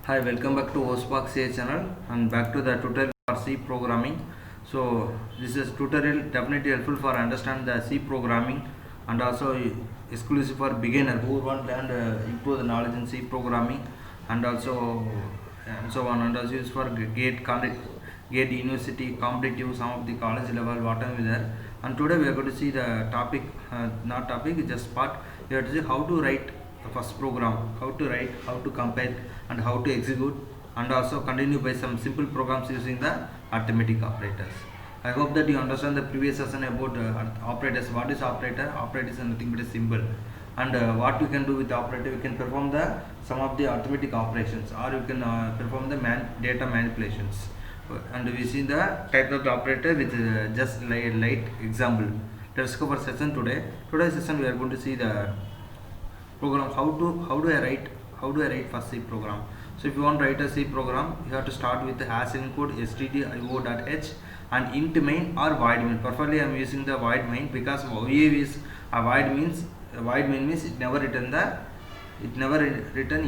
Hi, welcome back to OSPARK CA channel and back to the tutorial for C programming. So this is tutorial definitely helpful for understand the C programming and also exclusive for beginner who want and improve the knowledge in C programming and also and so on, and also used for gate university competitive some of the college level whatever there. And today we are going to see the topic, not topic, just part. We have to see how to write the first program, how to write, how to compile and how to execute, and also continue by some simple programs using the arithmetic operators. I hope that you understand the previous session about operators. What is operator? Operator is nothing but a symbol, and what you can do with the operator, you can perform the some of the arithmetic operations, or you can perform the data manipulations. And we see the type of the operator with just light example. Let's go for session today. Today's session we are going to see the program, how do I write first C program. So if you want to write a C program, you have to start with the hash encode stdio.h and int main or void main. Preferably I am using the void main because void is a void main means it never return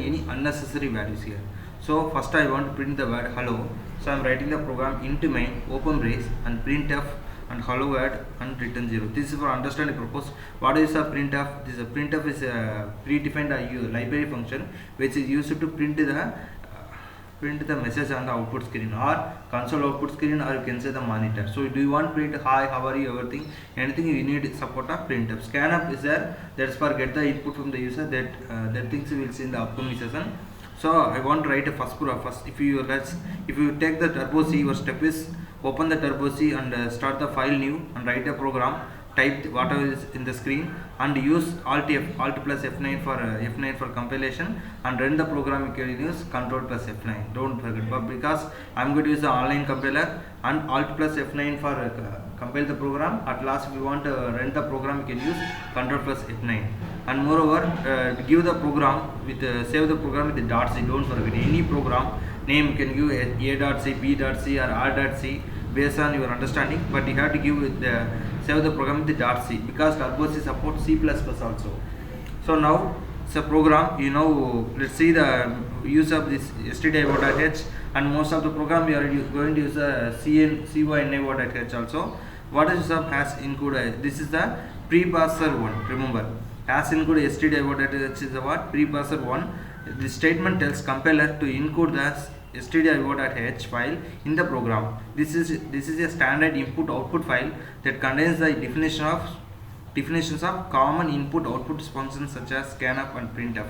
any unnecessary values here. So first I want to print the word hello. So I am writing the program int main open brace and printf and hello world and return 0. This is for understanding purpose. What is a printf? This printf is a predefined library function which is used to print the message on the output screen or console output screen, or you can say the monitor. So do you want print hi, how are you, everything, anything you need support of printf. Scanf is there, that's for get the input from the user. That things we will see in the upcoming session. So I want to write a first program. First, if you take the turbo C, your step is open the turbo C and start the file new and write a program. Type whatever is in the screen and use alt plus F9 for compilation, and run the program. You can use Control plus F9. Don't forget, but because I am going to use the online compiler and alt plus F9 for compile the program. At last, if you want to run the program, you can use Control plus F9. And moreover, give the program with save the program with the .c. Don't forget any program name. You can give a.c, b.c or r.c based on your understanding, but you have to give with the save the program with the .c because Turbo C supports C++ also. So now it's a program. Let's see the use of this stdio.h, and most of the program we are going to use a cyno.h also. What is the hash encode? This is the preparser one. Remember, hash encode stdio.h is the what? Preparser one. The statement tells compiler to encode the stdio.h file in the program. This is a standard input output file that contains the definitions of common input output functions such as scanf and printf.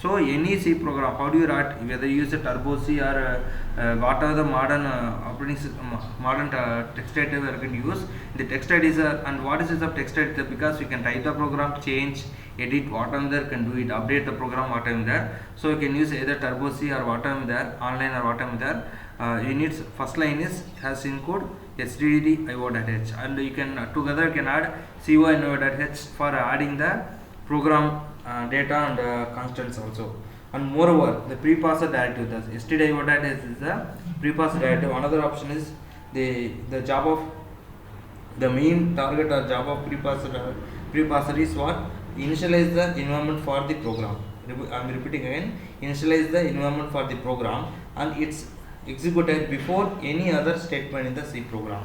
So any C program, how do you write, whether you use a turbo C or what are the modern operating system, modern text editor we are going to use the text editor. And what is this of text editor? Because we can type the program, change, edit, whatever there, can do it, update the program, whatever there. So you can use either turbo C or whatever there, online or whatever there. You need first line is has encode stdio.h, and you can together you can add cyno.h for adding the program data and constants also. And moreover, the preparser directive, the stdio.h is the preparser directive. Another option is the job of the main target or job of preparser is what? Initialize the environment for the program. I am repeating again, initialize the environment for the program, and it's executed before any other statement in the C program.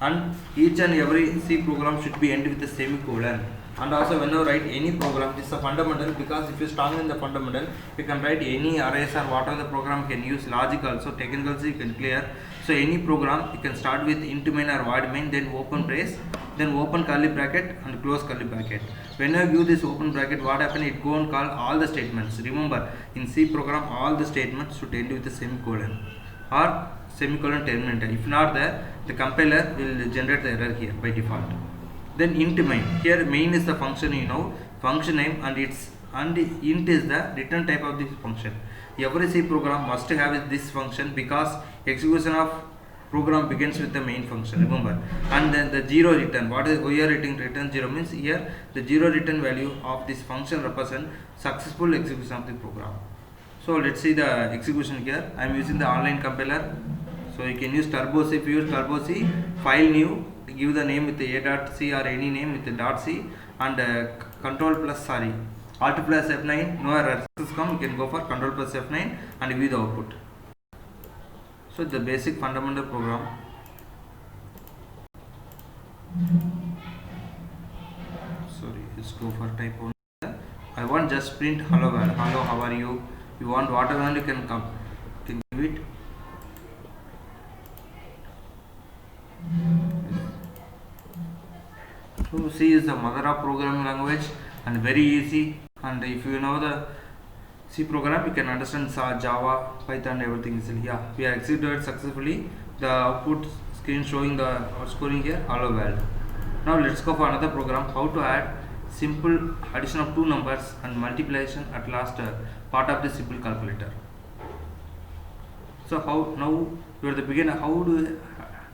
And each and every C program should be end with a semicolon. And also when you write any program, this is a fundamental, because if you strong in the fundamental, you can write any arrays or whatever the program can use logic also, technically you can clear. So any program you can start with int main or void main, then open brace, then open curly bracket and close curly bracket. When you give this open bracket, what happen? It go and call all the statements. Remember, in C program all the statements should end with a semicolon or semicolon terminator. If not there, the compiler will generate the error here by default. Then int main. Here main is the function, function name, and int is the return type of this function. Every C program must have this function because execution of program begins with the main function. Remember, and then the zero return. What is we are writing return 0 means here the zero return value of this function represent successful execution of the program. So let's see the execution here. I am using the online compiler. So you can use turbo C. If you use turbo C, file new, give the name with the a.c or any name with the .c, and control plus Alt plus F9, no errors come, you can go for Control plus F9 and view the output. So the basic fundamental program. Sorry, let's go for type 1. I want just print hello world. Hello, how are you? You want whatever you can come. Can give it. So C is the mother of programming language and very easy. And if you know the C program, you can understand Java, Python, everything easily. Yeah, we are executed successfully. The output screen showing the scoring here hello world. Now let's go for another program. How to add simple addition of two numbers and multiplication at last part of the simple calculator. So how now you are the beginner. How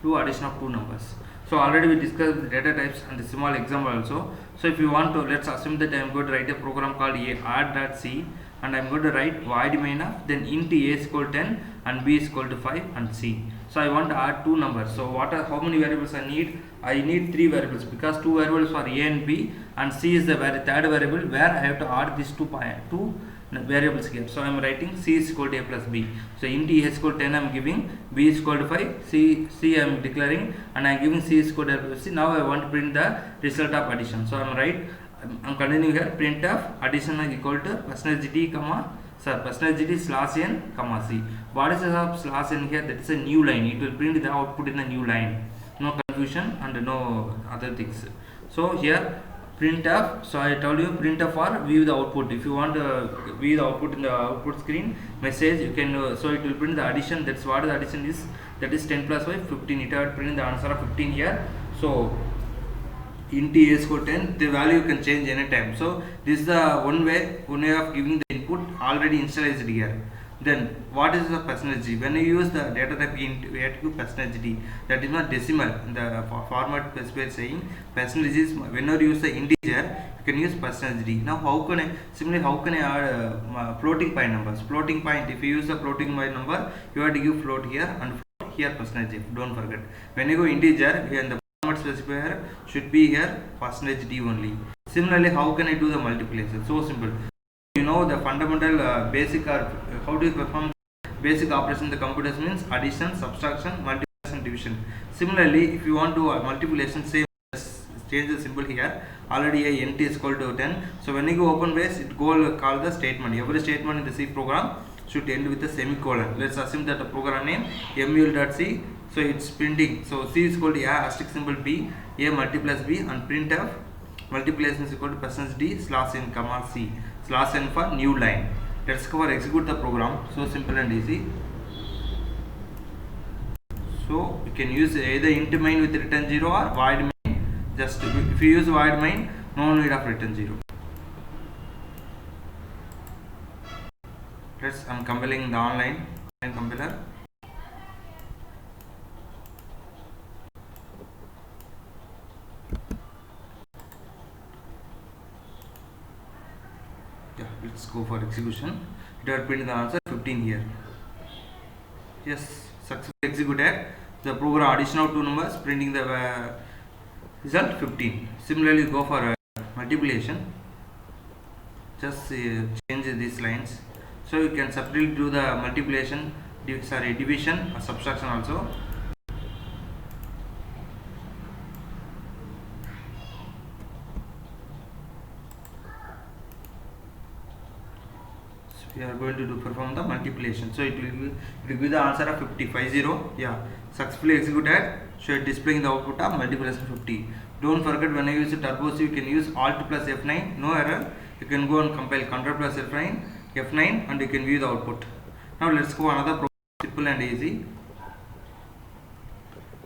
do addition of two numbers? So already we discussed the data types and the small example also. So if you want to, let's assume that I am going to write a program called add.c, and I am going to write void main of then int a is equal to 10 and b is equal to 5 and c. So I want to add two numbers. So how many variables I need? I need three variables because two variables are a and b, and c is the third variable where I have to add these two variables here. So I am writing c is equal to a plus b. So int a is equal to 10 I am giving, b is equal to 5, c I am declaring, and I am giving c is equal to a plus c. Now I want to print the result of addition. So I am continuing here. Print of addition is equal to %d %d slash n comma c. What is the slash n here? That is a new line. It will print the output in the new line. No confusion and no other things. So here printf. So I told you printf or view the output. If you want to view the output in the output screen message, you can. So it will print the addition. That's what the addition is. That is 10 plus 5 15. It will print the answer of 15 here. So int a is equal to 10. The value you can change anytime. So this is the one way of giving the input already initialized here. Then what is the %d? When you use the data type int, we have to give %d. That is not decimal. The format specified saying % is whenever you use the integer, you can use %d. Now how can I add floating point numbers? Floating point. If you use the floating point number, you have to give float here and float here %d. Don't forget. When you go integer, here the format specifier should be here %d only. Similarly, how can I do the multiplication? So simple. You know the fundamental basic how do you perform basic operation in the computers means addition, subtraction, multiplication, division. Similarly, if you want to multiplication, same, change the symbol here. Already a nt is equal to 10. So when you go open brace, it call the statement. Every statement in the C program should end with a semicolon. Let's assume that the program name mul.c. So it's printing. So C is equal to a asterisk symbol b, a multiplies b, and printf multiplication is equal to %d slash n comma c. Slash n for new line. Let's go for execute the program. So simple and easy. So you can use either int main with return 0 or void main. Just if you use void main, no need of return 0. I'm compiling the online compiler. Yeah, let's go for execution. It will print the answer 15 here. Yes, successfully executed. The program addition of two numbers, printing the result 15. Similarly, go for multiplication. Just change these lines. So you can separately do the multiplication, division or subtraction also. We are going to perform the multiplication. So it will give the answer of 50. Yeah, successfully executed. So it displaying the output of multiplication 50. Don't forget, when I use the turbo C, you can use alt plus F9. No error. You can go and compile control plus F9, and you can view the output. Now let's go another program, simple and easy.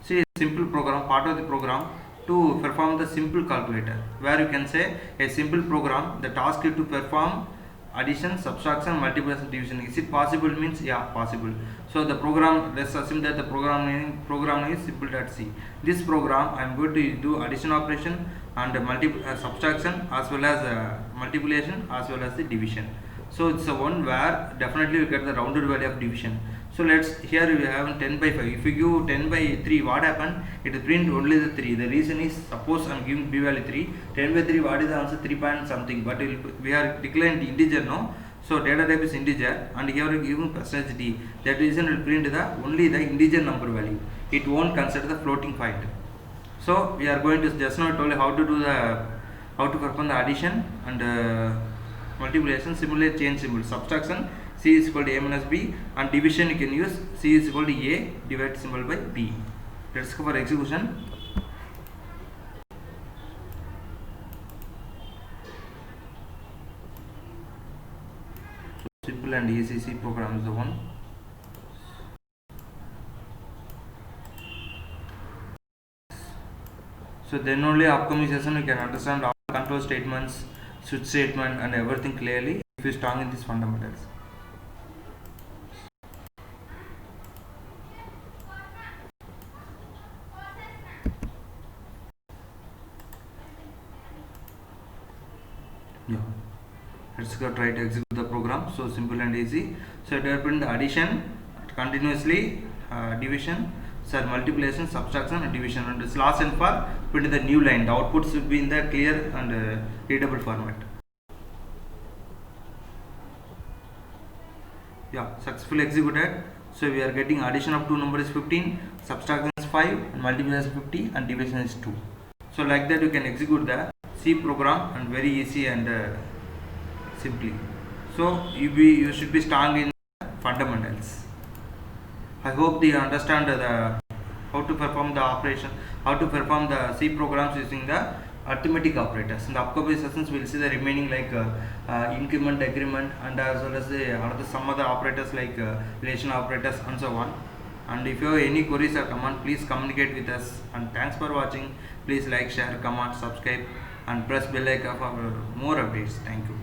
See a simple program, part of the program to perform the simple calculator, where you can say a simple program. The task is to perform addition, subtraction, multiplication, division. Is it possible? Means yeah, possible. So the program, let's assume that the program name is simple.c. This program I am going to do addition operation and subtraction as well as multiplication as well as the division. So it's a one where definitely you get the rounded value of division. So let's here we have 10 by 5. If you give 10 by 3, what happened? It will print only the 3. The reason is, suppose I am giving b value 3. 10 by 3, what is the answer? 3 point something. But we are declaring integer now. So data type is integer, and here we are giving percentage d. That reason will print the only the integer number value. It won't consider the floating point. So we are going to just now told you how to perform the addition and multiplication. Similarly, change symbol, subtraction, c is equal to a minus b, and division you can use c is equal to a divide symbol by b. Let's go for execution. Simple and easy C program is the one. So then only upcoming session you can understand all control statements, switch statement and everything clearly if you strong in these fundamentals. Yeah. Let's go try to execute the program. So simple and easy. So it will print the addition continuously, division, multiplication, subtraction and division, and this last and for print the new line. The output should be in the clear and readable format. Yeah, successfully executed. So we are getting addition of two numbers 15, subtraction is 5, and multiplication is 50, and division is 2. So like that you can execute the C program, and very easy and simply. So you should be strong in fundamentals. I hope you understand how to perform the operation, how to perform the C programs using the arithmetic operators. In the upcoming sessions, we will see the remaining like increment, decrement, and as well as some other operators like relation operators and so on. And if you have any queries or comment, please communicate with us. And thanks for watching. Please like, share, comment, subscribe, and press bell icon for more updates. Thank you.